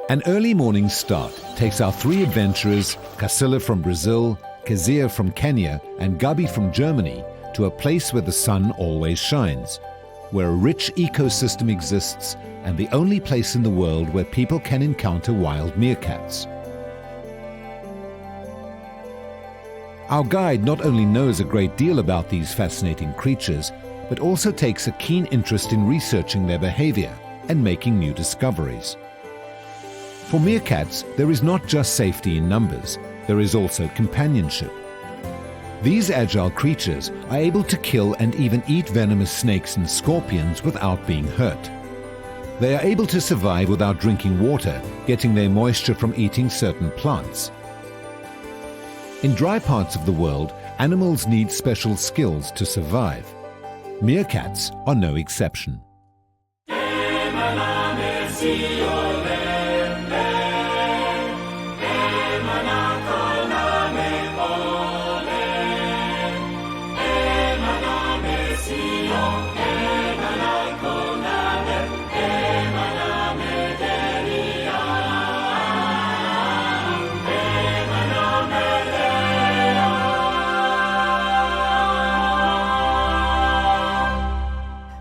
An early morning start takes our three adventurers, Casilla from Brazil, Kezia from Kenya, and Gabi from Germany, to a place where the sun always shines, where a rich ecosystem exists, and the only place in the world where people can encounter wild meerkats. Our guide not only knows a great deal about these fascinating creatures, but also takes a keen interest in researching their behavior and making new discoveries. For meerkats, there is not just safety in numbers, there is also companionship. These agile creatures are able to kill and even eat venomous snakes and scorpions without being hurt. They are able to survive without drinking water, getting their moisture from eating certain plants. In dry parts of the world, animals need special skills to survive. Meerkats are no exception.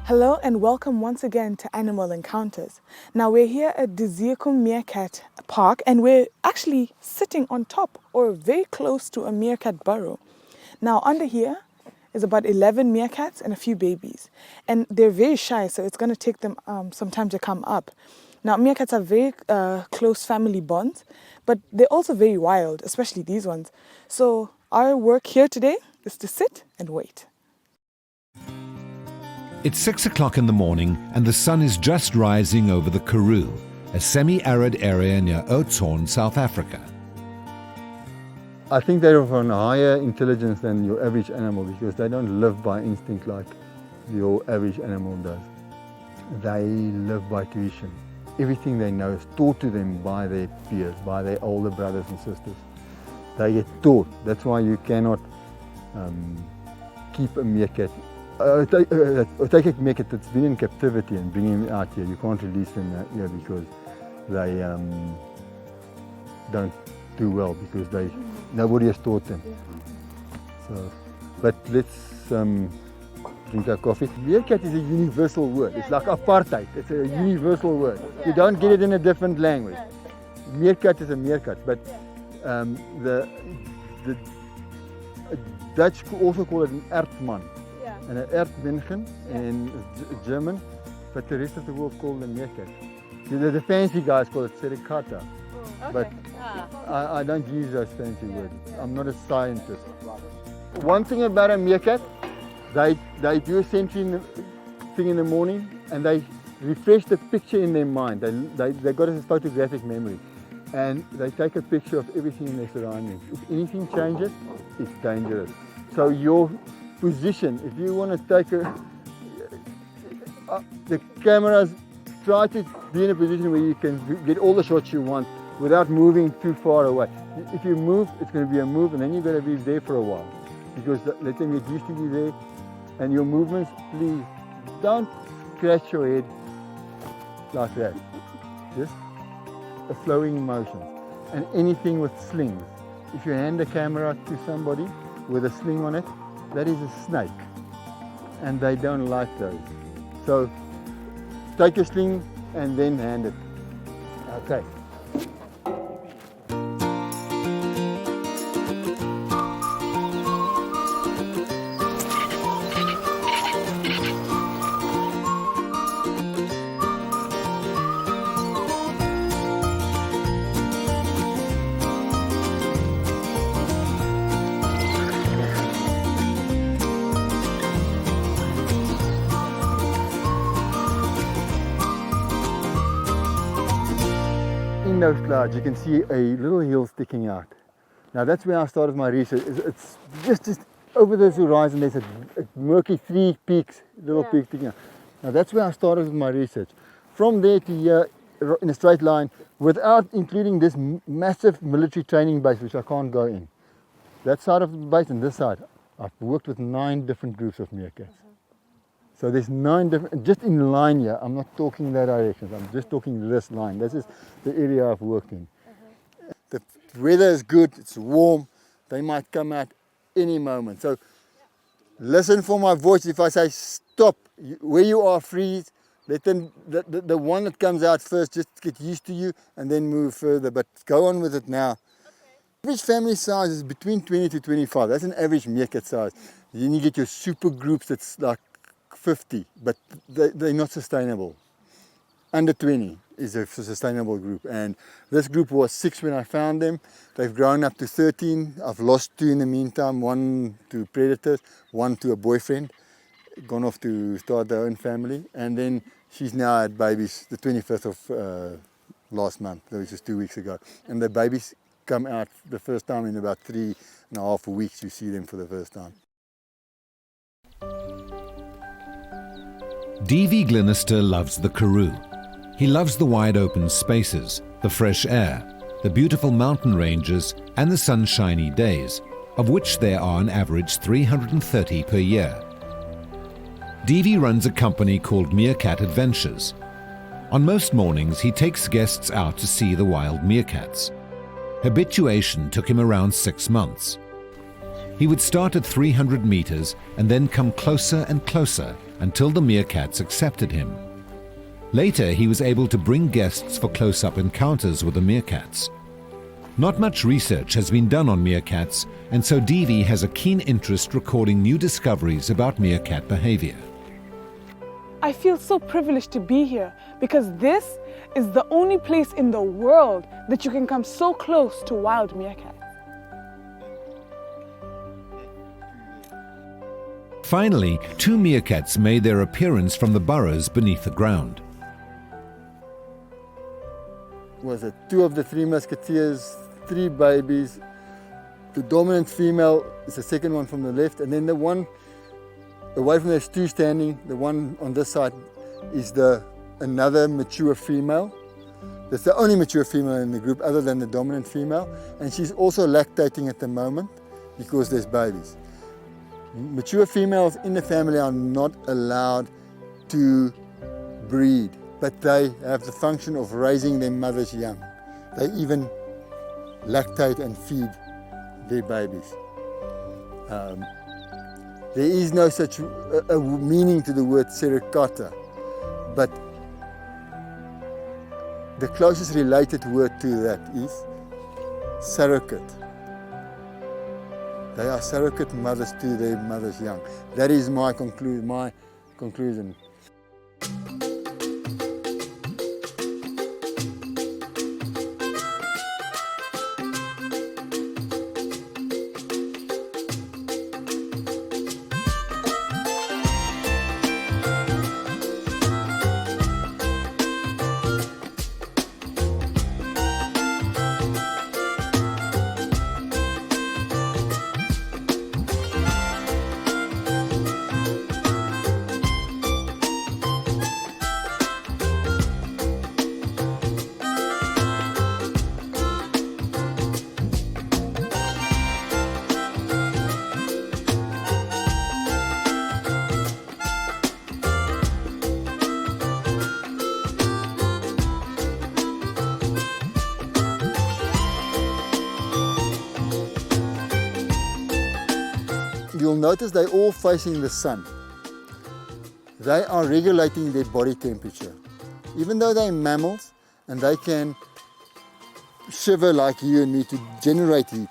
Hello and welcome once again to Animal Encounters. Now we're here at the Zika Meerkat Park and we're actually sitting on top or very close to a meerkat burrow. Now under here is about 11 meerkats and a few babies, and they're very shy, so it's going to take them some time to come up. Now meerkats have very close family bonds, but they're also very wild, especially these ones. So our work here today is to sit and wait. It's 6 o'clock in the morning and the sun is just rising over the Karoo, a semi-arid area near Oudtshoorn, South Africa. I think they're of a higher intelligence than your average animal because they don't live by instinct like your average animal does. They live by tuition. Everything they know is taught to them by their peers, by their older brothers and sisters. They get taught. That's why you cannot keep a meerkat. Take a meerkat that's been in captivity and bring him out here. You can't release them here because they don't do well because nobody has taught them. So, but let's drink our coffee. Meerkat is a universal word. It's like apartheid. It's a universal word. You don't get it in a different language. Meerkat is a meerkat, but the Dutch also call it an Erdmann. And an Erdmännchen in German, but the rest of the world call them meerkat. The fancy guys call it Suricates, okay. But I don't use those fancy words. I'm not a scientist. One thing about a meerkat, they do a sensory thing in the morning and they refresh the picture in their mind. They got a photographic memory and they take a picture of everything in their surroundings. If anything changes, it's dangerous. So your position, if you want to take the cameras, try to be in a position where you can get all the shots you want without moving too far away. If you move, it's going to be a move and then you've got to be there for a while because let them get used to you there. And your movements, please don't scratch your head like that. Just a flowing motion. And anything with slings. If you hand the camera to somebody with a sling on it, that is a snake, and they don't like those. So take a sling and then hand it. Okay. In those clouds you can see a little hill sticking out. Now that's where I started my research. It's just over the horizon there's a murky three peaks, little peaks sticking out. Now that's where I started with my research. From there to here in a straight line without including this massive military training base which I can't go in. That side of the base and this side, I've worked with 9 different groups of meerkats. So there's 9 different, just in line here, I'm not talking that direction, I'm just talking this line. This is the area I've worked in. The weather is good, it's warm, they might come out any moment. So listen for my voice. If I say stop, where you are, freeze, let them, the one that comes out first, just get used to you and then move further, but go on with it now. Average family size is between 20 to 25. That's an average meerkat size. Then you get your super groups that's like 50, but they're not sustainable. Under 20 is a sustainable group, and this group was 6 when I found them. They've grown up to 13. I've lost 2 in the meantime, 1 to predators, 1 to a boyfriend, gone off to start their own family, and then she's now had babies the 25th of last month, which is 2 weeks ago, and the babies come out the first time in about 3.5 weeks. You see them for the first time. D.V. Glenister loves the Karoo. He loves the wide open spaces, the fresh air, the beautiful mountain ranges and the sunshiny days, of which there are an average 330 per year. D.V. runs a company called Meerkat Adventures. On most mornings he takes guests out to see the wild meerkats. Habituation took him around 6 months. He would start at 300 meters and then come closer and closer until the meerkats accepted him. Later, he was able to bring guests for close-up encounters with the meerkats. Not much research has been done on meerkats, and so D.V. has a keen interest recording new discoveries about meerkat behavior. I feel so privileged to be here because this is the only place in the world that you can come so close to wild meerkats. Finally, 2 meerkats made their appearance from the burrows beneath the ground. Was it 2 of the 3 musketeers, 3 babies. The dominant female is the second one from the left, and then the one away from those 2 standing, the one on this side is another mature female. That's the only mature female in the group other than the dominant female, and she's also lactating at the moment because there's babies. Mature females in the family are not allowed to breed, but they have the function of raising their mother's young. They even lactate and feed their babies. There is no such a meaning to the word Suricata, but the closest related word to that is surrogate. They are surrogate mothers to their mother's young. That is my conclusion. You'll notice they're all facing the sun. They are regulating their body temperature. Even though they're mammals and they can shiver like you and me to generate heat,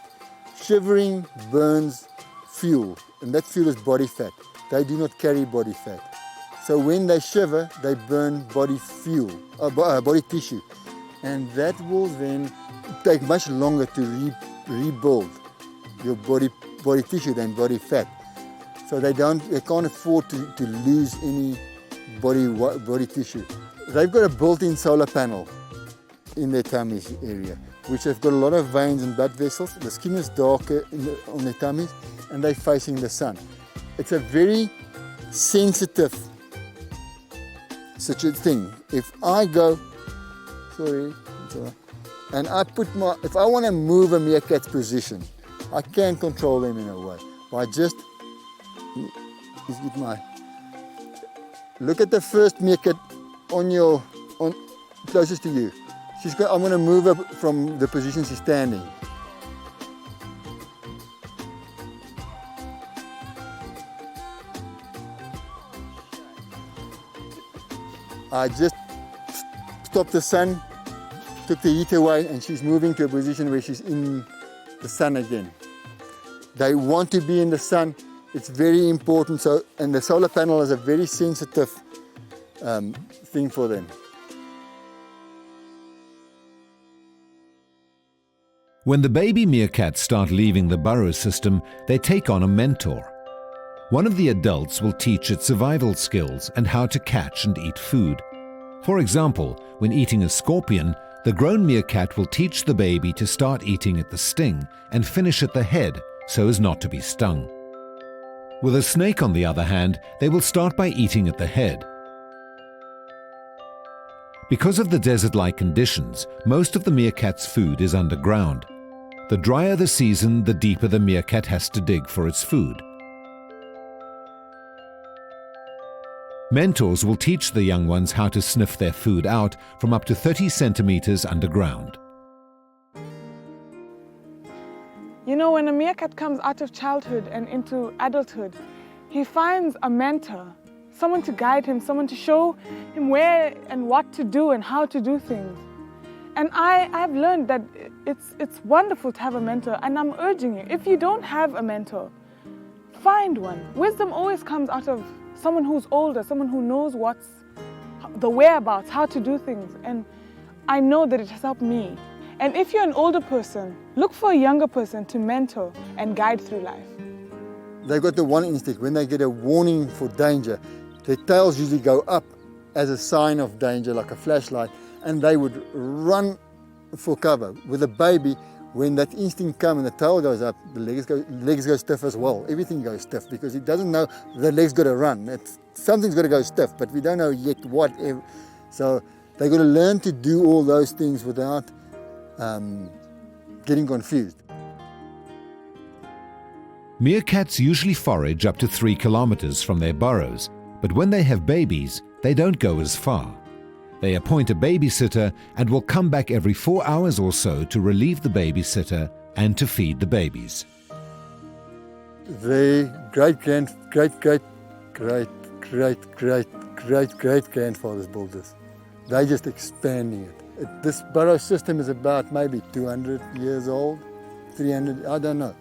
shivering burns fuel, and that fuel is body fat. They do not carry body fat. So when they shiver, they burn body fuel, body tissue, and that will then take much longer to rebuild your body tissue than body fat. So they can't afford to lose any body tissue. They've got a built-in solar panel in their tummies area, which have got a lot of veins and blood vessels. The skin is darker on their tummies, and they're facing the sun. It's a very sensitive such a thing. If I go, and if I want to move a meerkat's position, I can control them in a way by just get Look at the first meerkat closest to you. I'm going to move her from the position she's standing. I just stopped the sun, took the heat away, and she's moving to a position where she's in the sun again. They want to be in the sun. It's very important. So, and the solar panel is a very sensitive thing for them. When the baby meerkats start leaving the burrow system, they take on a mentor. One of the adults will teach it survival skills and how to catch and eat food. For example, when eating a scorpion, the grown meerkat will teach the baby to start eating at the sting and finish at the head so as not to be stung. With a snake, on the other hand, they will start by eating at the head. Because of the desert-like conditions, most of the meerkat's food is underground. The drier the season, the deeper the meerkat has to dig for its food. Mentors will teach the young ones how to sniff their food out from up to 30 centimeters underground. You know, when a meerkat comes out of childhood and into adulthood, he finds a mentor, someone to guide him, someone to show him where and what to do and how to do things. And I've learned that it's wonderful to have a mentor, and I'm urging you, if you don't have a mentor, find one. Wisdom always comes out of someone who's older, someone who knows what's the whereabouts, how to do things. And I know that it has helped me. And if you're an older person, look for a younger person to mentor and guide through life. They've got the one instinct. When they get a warning for danger, their tails usually go up as a sign of danger, like a flashlight, and they would run for cover. With a baby, when that instinct comes and the tail goes up, the legs go stiff as well. Everything goes stiff because he doesn't know the leg's got to run. Something's got to go stiff, but we don't know yet what. So they've got to learn to do all those things without getting confused. Meerkats usually forage up to 3 kilometers from their burrows, but when they have babies, they don't go as far. They appoint a babysitter and will come back every 4 hours or so to relieve the babysitter and to feed the babies. The great-grandfathers built this. They're just expanding it. This burrow system is about maybe 200 years old, 300, I don't know.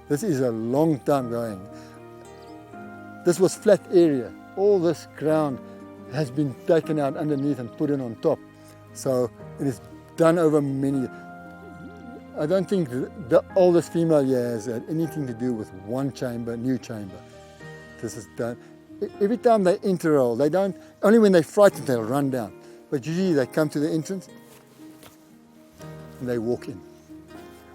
This is a long time going. This was flat area. All this ground has been taken out underneath and put in on top. So it is done over many years. I don't think the oldest female here has had anything to do with one chamber, new chamber. This is done. Every time they enter a hole, they don't, only when they're frightened they'll run down. But usually they come to the entrance and they walk in.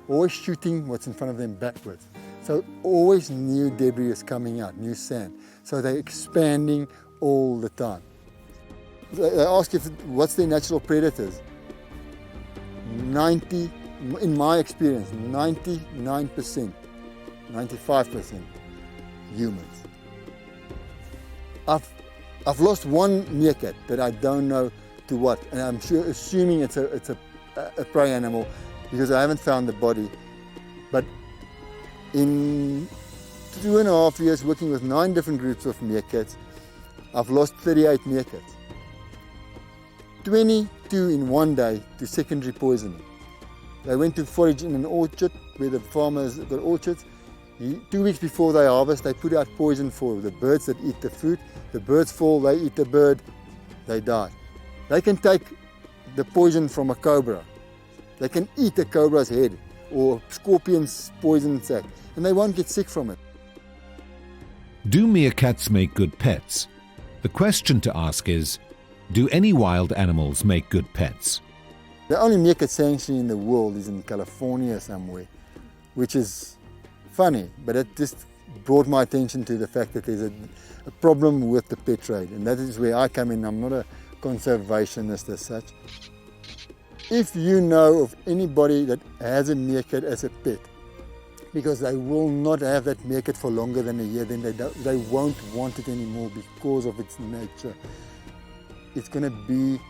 Always shooting what's in front of them backwards. So always new debris is coming out, new sand. So they're expanding all the time. They ask if what's their natural predators. 90, in my experience, 99%, 95% humans. I've lost one meerkat that I don't know to what, and I'm assuming it's a prey animal because I haven't found the body. But in 2.5 years working with 9 different groups of meerkats, I've lost 38 meerkats. 22 in one day to secondary poisoning. They went to forage in an orchard where the farmers got orchards. 2 weeks before they harvest, they put out poison for the birds that eat the fruit. The birds fall, they eat the bird, they die. They can take the poison from a cobra. They can eat a cobra's head or scorpion's poison sac, and they won't get sick from it. Do meerkats make good pets? The question to ask is, do any wild animals make good pets? The only meerkat sanctuary in the world is in California somewhere, which is funny, but it just brought my attention to the fact that there's a problem with the pet trade, and that is where I come in. I'm not a conservationist as such. If you know of anybody that has a meerkat as a pet, because they will not have that meerkat for longer than a year. Then they won't want it anymore because of its nature. It's going to be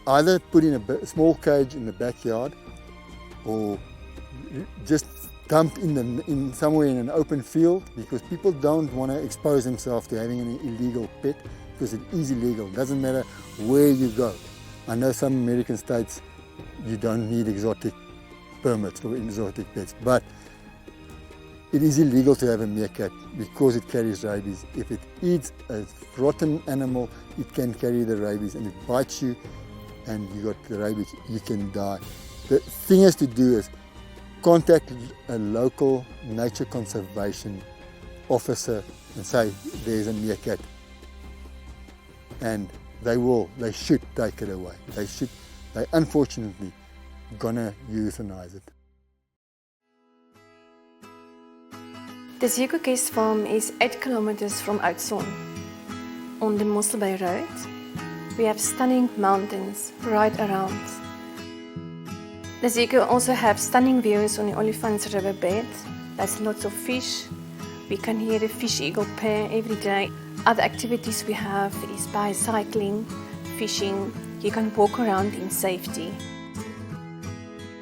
either put in a small cage in the backyard, or just dumped in somewhere in an open field, because people don't want to expose themselves to having an illegal pet, because it is illegal. It doesn't matter where you go. I know some American states you don't need exotic permits for exotic pets, but it is illegal to have a meerkat because it carries rabies. If it eats a rotten animal, it can carry the rabies, and it bites you and you got the rabies, you can die. The thing is to do is contact a local nature conservation officer and say there's a meerkat, and they should take it away. They unfortunately gonna euthanize it. The Zika Farm is 8 kilometers from Oudtshoorn. On the Mossel Bay Road, we have stunning mountains right around. The Zika also have stunning views on the Olifants riverbed. There's lots of fish. We can hear the fish eagle pair every day. Other activities we have is bicycling, fishing. You can walk around in safety.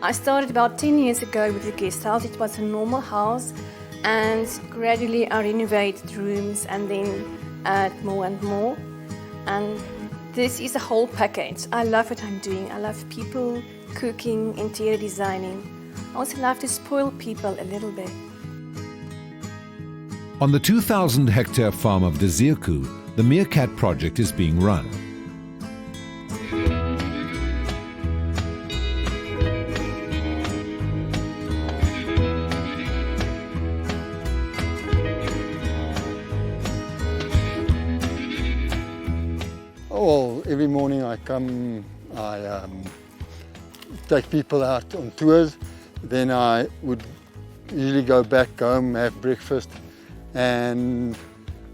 I started about 10 years ago with the guest house. It was a normal house, and gradually I renovated rooms and then add more and more. And this is a whole package. I love what I'm doing. I love people, cooking, interior designing. I also love to spoil people a little bit. On the 2,000-hectare farm of Dezirku, the Meerkat project is being run. Well, every morning I come, I take people out on tours. Then I would usually go back home, have breakfast, and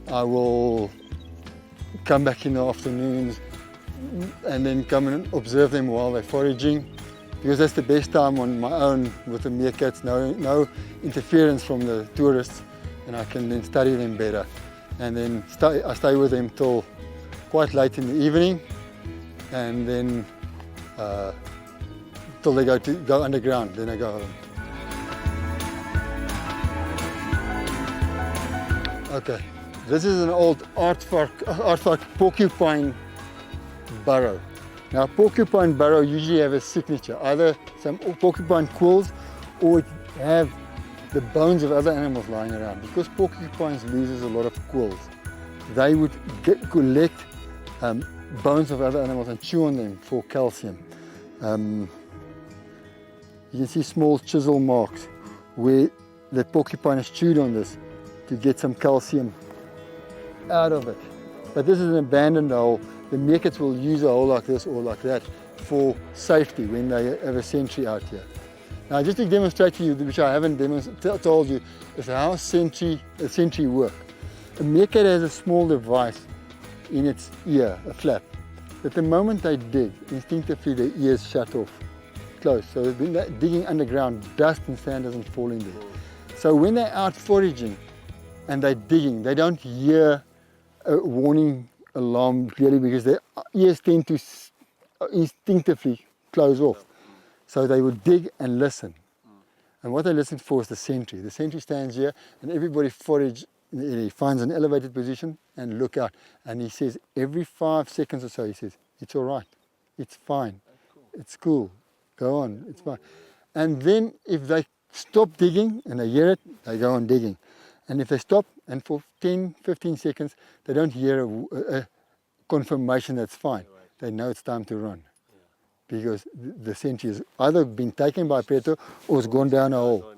I will come back in the afternoons and then come and observe them while they're foraging, because that's the best time on my own with the meerkats. No interference from the tourists, and I can then study them better. And then I stay with them till quite late in the evening, and then till they go underground, then I go home. Okay, this is an old aardvark porcupine burrow. Now, porcupine burrow usually have a signature, either some porcupine quills or it have the bones of other animals lying around. Because porcupines loses a lot of quills, they would collect bones of other animals and chew on them for calcium. You can see small chisel marks where the porcupine has chewed on this to get some calcium out of it. But this is an abandoned hole. The meerkats will use a hole like this or like that for safety when they have a sentry out here. Now, just to demonstrate to you, which I haven't told you, is how a sentry works. A meerkat has a small device in its ear, a flap, that the moment they dig, instinctively their ears shut off, close. So when they're digging underground, dust and sand doesn't fall in there. So when they're out foraging and they're digging, they don't hear a warning alarm clearly, because their ears tend to instinctively close off. So they would dig and listen. And what they listen for is the sentry. The sentry stands here, and everybody forages. He finds an elevated position and look out. And he says every 5 seconds or so, he says, "It's all right, it's fine, it's cool, go on, it's fine." And then if they stop digging and they hear it, they go on digging. And if they stop and for 10, 15 seconds, they don't hear a confirmation that's fine, they know it's time to run. Because the sentry has either been taken by a predator or has gone down a hole.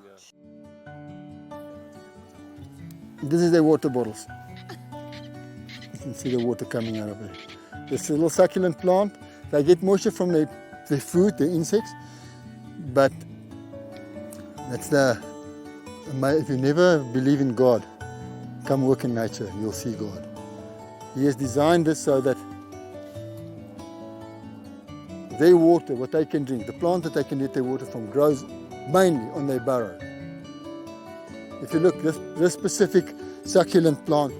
This is their water bottles. You can see the water coming out of it. This little succulent plant, they get moisture from their food, the insects, but that's if you never believe in God, come work in nature, you'll see God. He has designed this so that their water, what they can drink, the plant that they can get their water from, grows mainly on their burrows. If you look, this specific succulent plant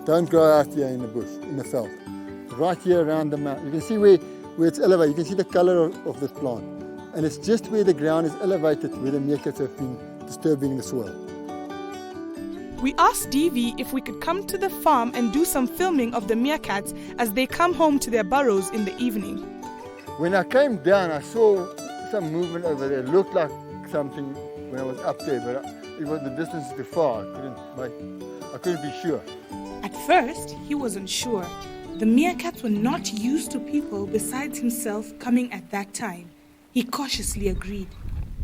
don't grow out here in the bush, in the veld. Right here around the mountain. You can see where it's elevated. You can see the color of this plant. And it's just where the ground is elevated where the meerkats have been disturbing the soil. We asked Devi if we could come to the farm and do some filming of the meerkats as they come home to their burrows in the evening. When I came down, I saw some movement over there. It looked like something when I was up there, but the distance is too far. I couldn't be sure. At first, he wasn't sure. The meerkats were not used to people besides himself coming at that time. He cautiously agreed.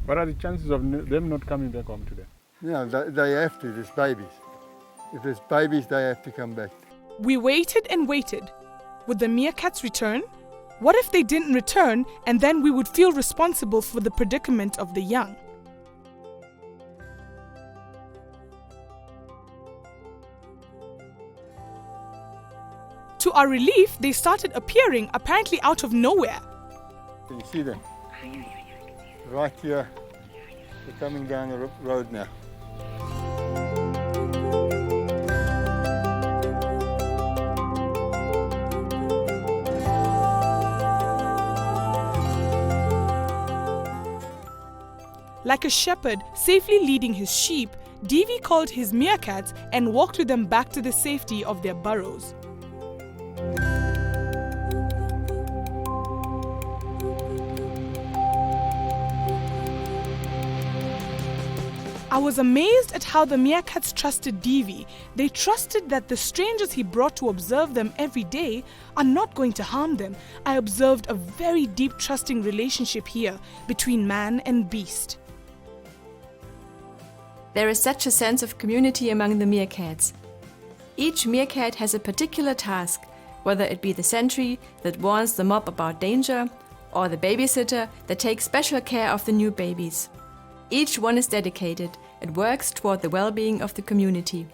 What are the chances of them not coming back home today? Yeah, they have to. There's babies. If there's babies, they have to come back. We waited and waited. Would the meerkats return? What if they didn't return and then we would feel responsible for the predicament of the young? To our relief, they started appearing apparently out of nowhere. Can you see them? Right here. They're coming down the road now. Like a shepherd safely leading his sheep, Devi called his meerkats and walked with them back to the safety of their burrows. I was amazed at how the meerkats trusted Devi. They trusted that the strangers he brought to observe them every day are not going to harm them. I observed a very deep trusting relationship here between man and beast. There is such a sense of community among the meerkats. Each meerkat has a particular task, whether it be the sentry that warns the mob about danger, or the babysitter that takes special care of the new babies. Each one is dedicated and works toward the well-being of the community.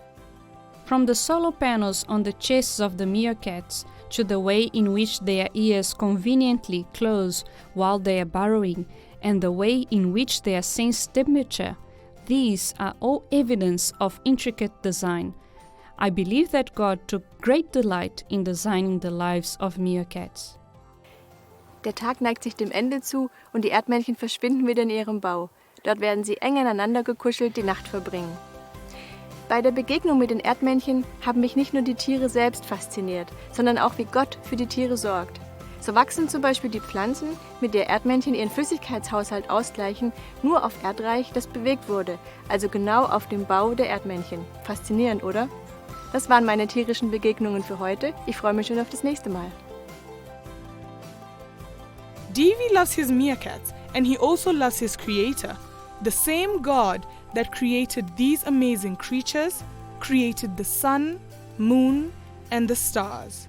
From the solar panels on the chests of the meerkats to the way in which their ears conveniently close while they are burrowing and the way in which they sense temperature, these are all evidence of intricate design. I believe that God took great delight in designing the lives of meerkats. Der Tag neigt sich dem Ende zu und die Erdmännchen verschwinden wieder in ihrem Bau. Dort werden sie eng aneinander gekuschelt die Nacht verbringen. Bei der Begegnung mit den Erdmännchen haben mich nicht nur die Tiere selbst fasziniert, sondern auch wie Gott für die Tiere sorgt. So wachsen zum Beispiel die Pflanzen, mit der Erdmännchen ihren Flüssigkeitshaushalt ausgleichen, nur auf Erdreich, das bewegt wurde, also genau auf dem Bau der Erdmännchen. Faszinierend, oder? Das waren meine tierischen Begegnungen für heute. Ich freue mich schon auf das nächste Mal. Devi loves his meerkats and he also loves his creator. The same God that created these amazing creatures created the sun, moon, and the stars.